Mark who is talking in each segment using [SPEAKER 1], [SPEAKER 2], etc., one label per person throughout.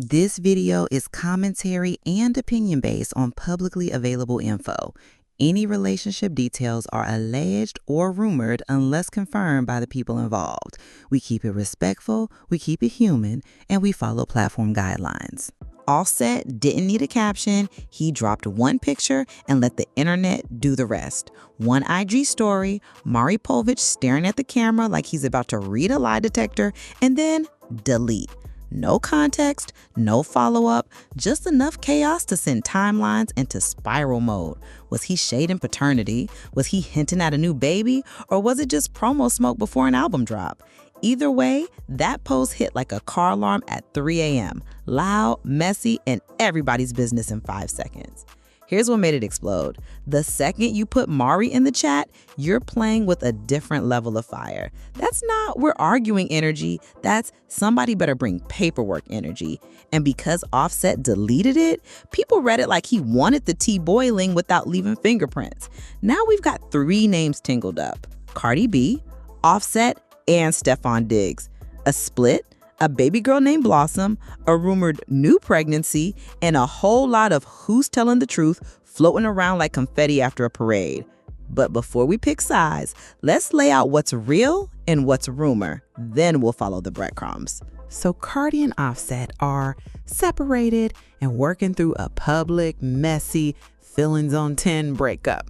[SPEAKER 1] This video is commentary and opinion based on publicly available info. Any relationship details are alleged or rumored unless confirmed by the people involved. We keep it respectful, we keep it human, and we follow platform guidelines. Offset didn't need a caption. He dropped one picture and let the internet do the rest. One IG story, Maury staring at the camera like he's about to read a lie detector, and then delete. No context, no follow-up, just enough chaos to send timelines into spiral mode. Was he shading paternity? Was he hinting at a new baby? Or was it just promo smoke before an album drop? Either way, that post hit like a car alarm at 3 a.m. Loud, messy, and everybody's business in 5 seconds. Here's what made it explode. The second you put Maury in the chat, you're playing with a different level of fire. That's not we're arguing energy, that's somebody better bring paperwork energy. And because Offset deleted it, people read it like he wanted the tea boiling without leaving fingerprints. Now we've got 3 names tingled up: Cardi B, Offset, and Stefon Diggs. A split, a baby girl named Blossom, a rumored new pregnancy, and a whole lot of who's telling the truth floating around like confetti after a parade. But before we pick sides, let's lay out what's real and what's rumor. Then we'll follow the breadcrumbs. So Cardi and Offset are separated and working through a public, messy, feelings on 10 breakup.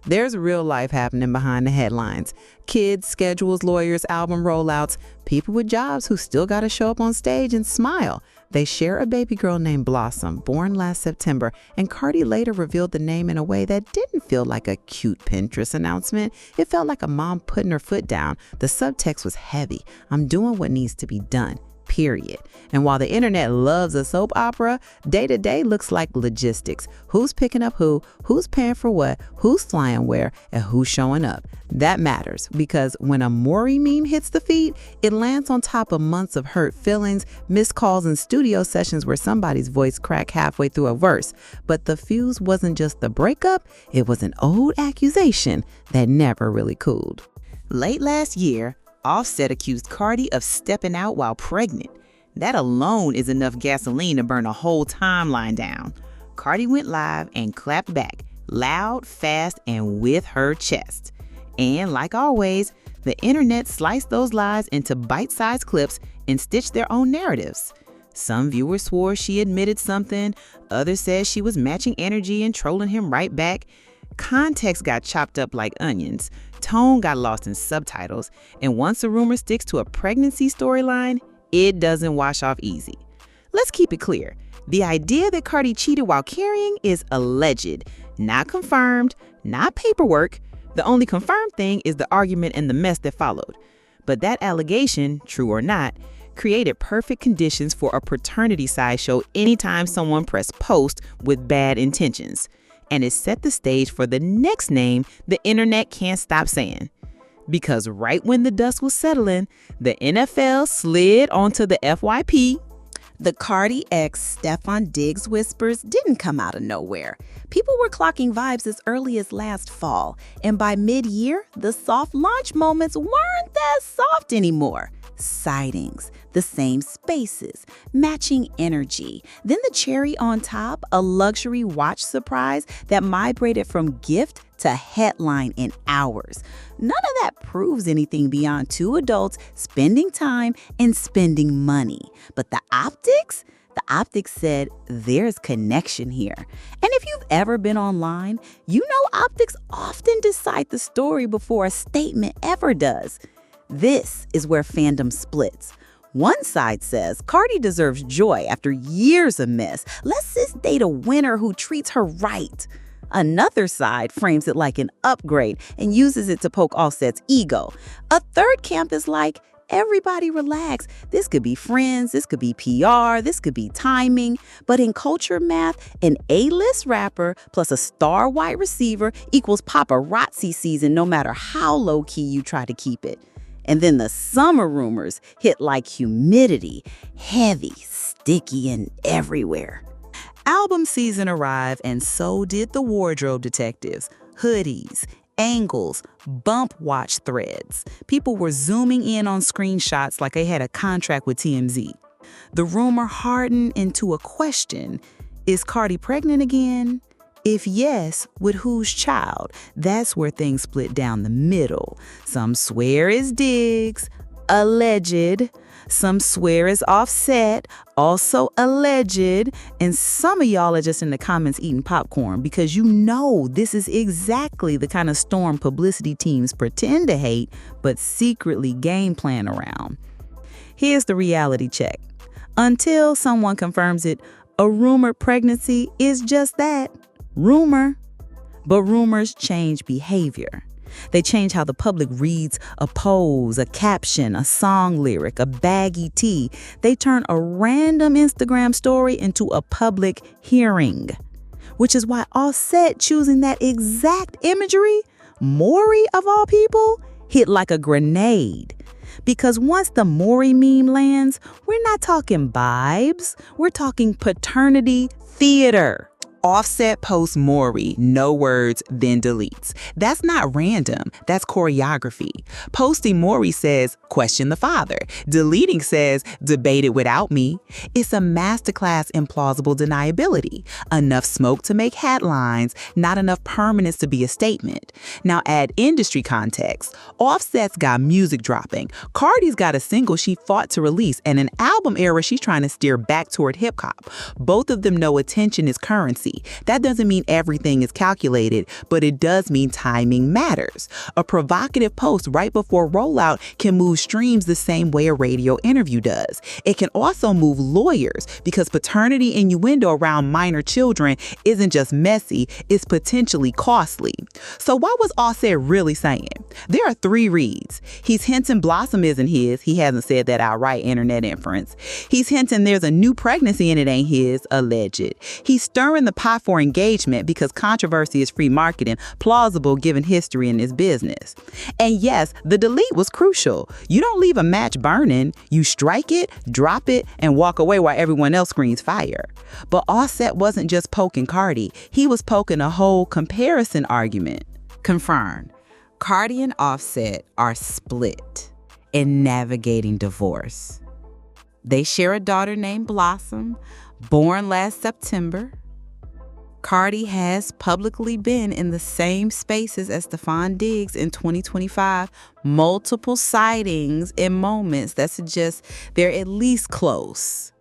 [SPEAKER 1] There's real life happening behind the headlines. Kids, schedules, lawyers, album rollouts, people with jobs who still got to show up on stage and smile. They share a baby girl named Blossom, born last September, and Cardi later revealed the name in a way that didn't feel like a cute Pinterest announcement. It felt like a mom putting her foot down. The subtext was heavy. I'm doing what needs to be done. Period. And while the internet loves a soap opera, day-to-day looks like logistics. Who's picking up who's paying for what, who's flying where, and who's showing up. That matters because when a Maury meme hits the feed, it lands on top of months of hurt feelings, missed calls, and studio sessions where somebody's voice cracked halfway through a verse. But the fuse wasn't just the breakup, it was an old accusation that never really cooled. Late last year, Offset accused Cardi of stepping out while pregnant. That alone is enough gasoline to burn a whole timeline down. Cardi went live and clapped back, loud, fast, and with her chest. And like always, the internet sliced those lies into bite-sized clips and stitched their own narratives. Some viewers swore she admitted something, others said she was matching energy and trolling him right back. Context got chopped up like onions, tone got lost in subtitles, and once a rumor sticks to a pregnancy storyline, it doesn't wash off easy. Let's keep it clear. The idea that Cardi cheated while carrying is alleged, not confirmed, not paperwork. The only confirmed thing is the argument and the mess that followed. But that allegation, true or not, created perfect conditions for a paternity sideshow anytime someone pressed post with bad intentions. And it set the stage for the next name the internet can't stop saying. Because right when the dust was settling, the NFL slid onto the FYP. The Cardi x Stefon Diggs whispers didn't come out of nowhere. People were clocking vibes as early as last fall, and by mid-year, the soft launch moments weren't that soft anymore. Sightings, the same spaces, matching energy. Then the cherry on top, a luxury watch surprise that migrated from gift to headline in hours. None of that proves anything beyond 2 adults spending time and spending money. But the optics said there's connection here. And if you've ever been online, you know optics often decide the story before a statement ever does. This is where fandom splits. One side says Cardi deserves joy after years of mess. Let's sis date a winner who treats her right. Another side frames it like an upgrade and uses it to poke Offset's ego. A third camp is like, everybody relax. This could be friends, this could be PR, this could be timing. But in culture math, an A-list rapper plus a star wide receiver equals paparazzi season no matter how low-key you try to keep it. And then the summer rumors hit like humidity, heavy, sticky, and everywhere. Album season arrived, and so did the wardrobe detectives. Hoodies, angles, bump watch threads. People were zooming in on screenshots like they had a contract with TMZ. The rumor hardened into a question. Is Cardi pregnant again? If yes, with whose child? That's where things split down the middle. Some swear it's Diggs, alleged. Some swear it's Offset, also alleged. And some of y'all are just in the comments eating popcorn because you know this is exactly the kind of storm publicity teams pretend to hate but secretly game plan around. Here's the reality check. Until someone confirms it, a rumored pregnancy is just that, rumor. But rumors change behavior. They change how the public reads a pose, a caption, a song lyric, a baggy tee. They turn a random Instagram story into a public hearing. Which is why Offset choosing that exact imagery, Maury of all people, hit like a grenade. Because once the Maury meme lands, we're not talking vibes, we're talking paternity theater. Offset posts Maury, no words, then deletes. That's not random, that's choreography. Posting Maury says, question the father. Deleting says, debate it without me. It's a masterclass in plausible deniability. Enough smoke to make headlines, not enough permanence to be a statement. Now add industry context. Offset's got music dropping. Cardi's got a single she fought to release and an album era she's trying to steer back toward hip hop. Both of them know attention is currency. That doesn't mean everything is calculated, but it does mean timing matters. A provocative post right before rollout can move streams the same way a radio interview does. It can also move lawyers because paternity innuendo around minor children isn't just messy, it's potentially costly. So what was Offset really saying? There are three reads. He's hinting Blossom isn't his. He hasn't said that outright, internet inference. He's hinting there's a new pregnancy and it ain't his, alleged. He's stirring the pot for engagement because controversy is free marketing, plausible given history in this business. And yes, the delete was crucial. You don't leave a match burning, you strike it, drop it, and walk away while everyone else screams fire. But Offset wasn't just poking Cardi, he was poking a whole comparison argument. Confirmed. Cardi and Offset are split in navigating divorce. They share a daughter named Blossom, born last September. Cardi has publicly been in the same spaces as Stefon Diggs in 2025, multiple sightings and moments that suggest they're at least close.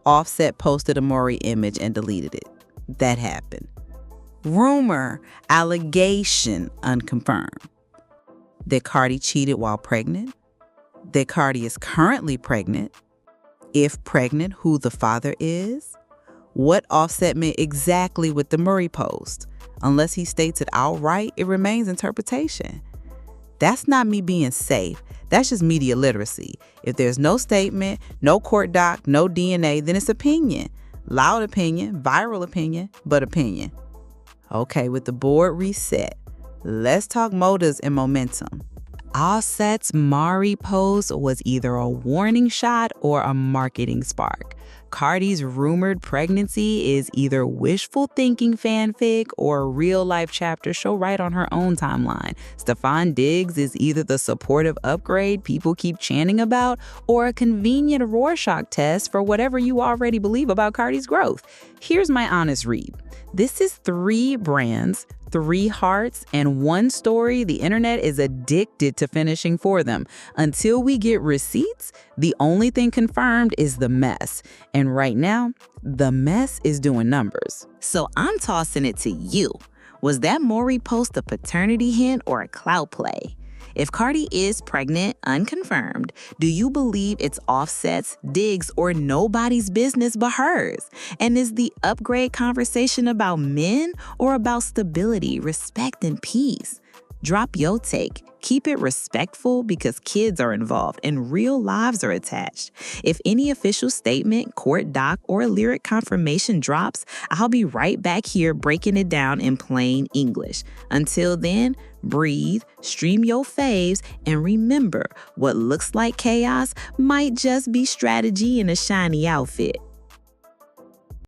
[SPEAKER 1] Offset posted a Maury image and deleted it. That happened. Rumor, allegation, unconfirmed. That Cardi cheated while pregnant. That Cardi is currently pregnant. If pregnant, who the father is. What Offset meant exactly with the Maury post. Unless he states it outright, it remains interpretation. That's not me being safe. That's just media literacy. If there's no statement, no court doc, no DNA, then it's opinion. Loud opinion, viral opinion, but opinion. Okay, with the board reset, let's talk motives and momentum. Offset's Maury post was either a warning shot or a marketing spark. Cardi's rumored pregnancy is either wishful thinking fanfic or a real-life chapter she'll write on her own timeline. Stefon Diggs is either the supportive upgrade people keep chanting about or a convenient Rorschach test for whatever you already believe about Cardi's growth. Here's my honest read. This is 3 brands, 3 hearts, and 1 story the internet is addicted to finishing for them. Until we get receipts, the only thing confirmed is the mess. And right now, the mess is doing numbers. So I'm tossing it to you. Was that Maury post a paternity hint or a clout play? If Cardi is pregnant, unconfirmed, do you believe it's Offset's, Diggs, or nobody's business but hers? And is the upgrade conversation about men or about stability, respect, and peace? Drop your take. Keep it respectful because kids are involved and real lives are attached. If any official statement, court doc, or lyric confirmation drops, I'll be right back here breaking it down in plain English. Until then, breathe, stream your faves, and remember, what looks like chaos might just be strategy in a shiny outfit.